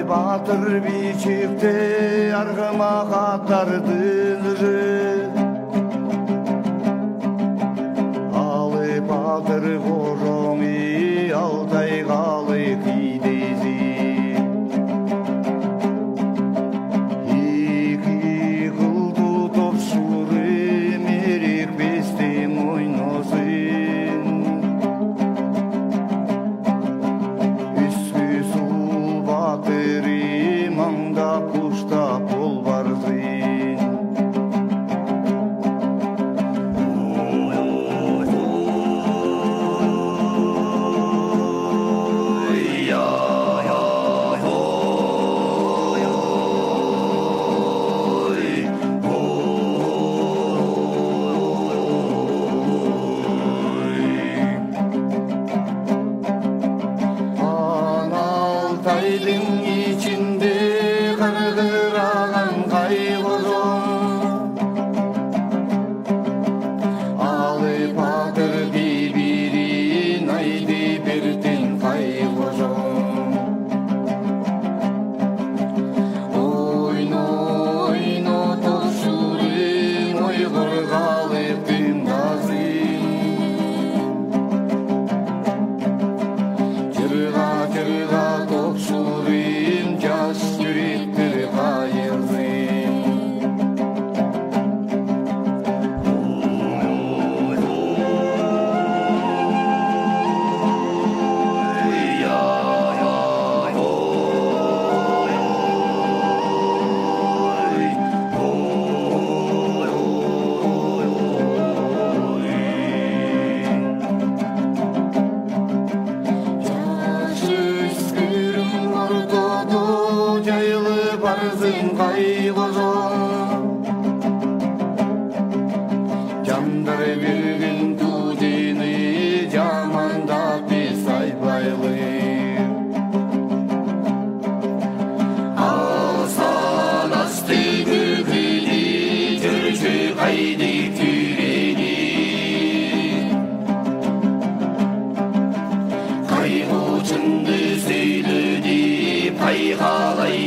Батыр бичикте аргымакаттардын ыры Алы батыр кожоңи алтай калы кийдези Эки кылдуу топшуры мерек бестем ойносын Үскү сул батыры маңда куштап болбарсың Алтайдың içinde кыргыраган кайгозоң Алы батыр бибирин айды бертин кайгозоң Ойно, ойно топшурың ойгор калып тыңдасың Жырга жырга топшурым жаш жүректер кайырсың Жайылып барсың кайгозоң Жандар берген тудени жамандап биз айбайлы Алсан асты көкүлү жүрчү кайды түрени Кайгуу чынды сөйлөдү пайгалай